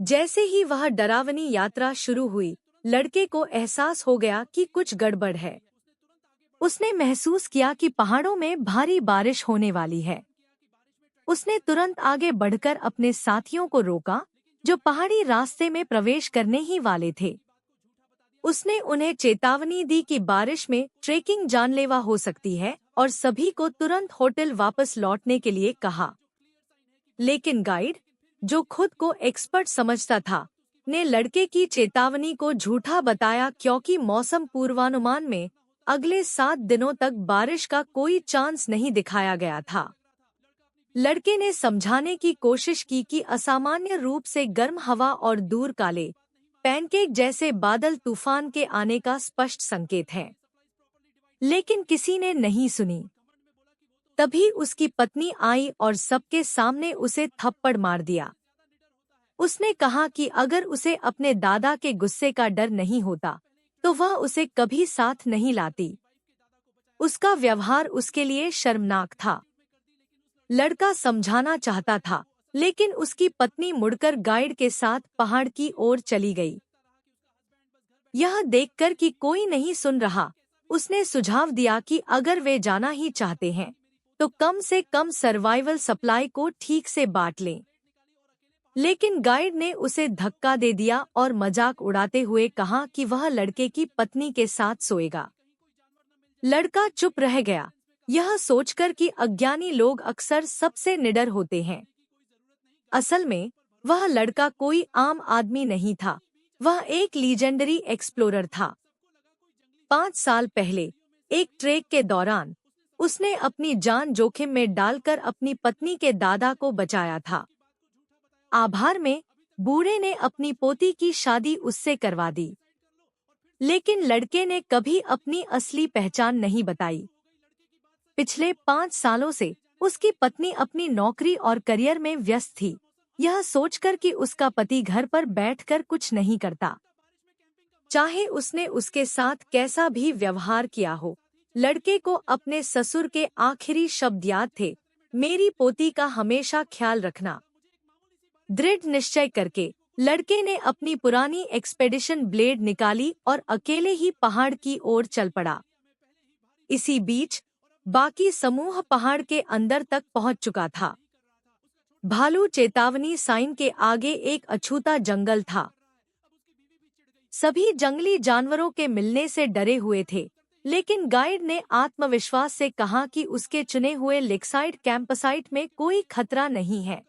जैसे ही वह डरावनी यात्रा शुरू हुई, लड़के को एहसास हो गया कि कुछ गड़बड़ है। उसने महसूस किया कि पहाड़ों में भारी बारिश होने वाली है। उसने तुरंत आगे बढ़कर अपने साथियों को रोका, जो पहाड़ी रास्ते में प्रवेश करने ही वाले थे। उसने उन्हें चेतावनी दी कि बारिश में ट्रेकिंग जानलेवा हो सकती है और सभी को तुरंत होटल वापस लौटने के लिए कहा। लेकिन गाइड, जो खुद को एक्सपर्ट समझता था, ने लड़के की चेतावनी को झूठा बताया क्योंकि मौसम पूर्वानुमान में अगले 7 दिनों तक बारिश का कोई चांस नहीं दिखाया गया था। लड़के ने समझाने की कोशिश की कि असामान्य रूप से गर्म हवा और दूर काले पैनकेक जैसे बादल तूफान के आने का स्पष्ट संकेत है। लेकिन किसी ने नहीं सुनी। तभी उसकी पत्नी आई और सबके सामने उसे थप्पड़ मार दिया। उसने कहा कि अगर उसे अपने दादा के गुस्से का डर नहीं होता, तो वह उसे कभी साथ नहीं लाती। उसका व्यवहार उसके लिए शर्मनाक था। लड़का समझाना चाहता था, लेकिन उसकी पत्नी मुड़कर गाइड के साथ पहाड़ की ओर चली गई। यह देखकर कि कोई नहीं सुन रहा, उसने सुझाव दिया कि अगर वे जाना ही चाहते हैं, तो कम से कम सर्वाइवल सप्लाई को ठीक से बांट लें। लेकिन गाइड ने उसे धक्का दे दिया और मजाक उड़ाते हुए कहा कि वह लड़के की पत्नी के साथ सोएगा। लड़का चुप रह गया, यह सोचकर कि अज्ञानी लोग अक्सर सबसे निडर होते हैं। असल में वह लड़का कोई आम आदमी नहीं था, वह एक लीजेंडरी एक्सप्लोरर था। 5 साल पहले एक ट्रेक के दौरान उसने अपनी जान जोखिम में डालकर अपनी पत्नी के दादा को बचाया था। आभार में बूढ़े ने अपनी पोती की शादी उससे करवा दी। लेकिन लड़के ने कभी अपनी असली पहचान नहीं बताई। पिछले 5 सालों से उसकी पत्नी अपनी नौकरी और करियर में व्यस्त थी, यह सोचकर कि उसका पति घर पर बैठकर कुछ नहीं करता। चाहे उसने उसके साथ कैसा भी व्यवहार किया हो, लड़के को अपने ससुर के आखिरी शब्द याद थे, मेरी पोती का हमेशा ख्याल रखना। दृढ़ निश्चय करके लड़के ने अपनी पुरानी एक्सपेडिशन ब्लेड निकाली और अकेले ही पहाड़ की ओर चल पड़ा। इसी बीच बाकी समूह पहाड़ के अंदर तक पहुंच चुका था। भालू चेतावनी साइन के आगे एक अछूता जंगल था। सभी जंगली जानवरों के मिलने से डरे हुए थे, लेकिन गाइड ने आत्मविश्वास से कहा कि उसके चुने हुए लेकसाइड कैंपसाइट में कोई खतरा नहीं है।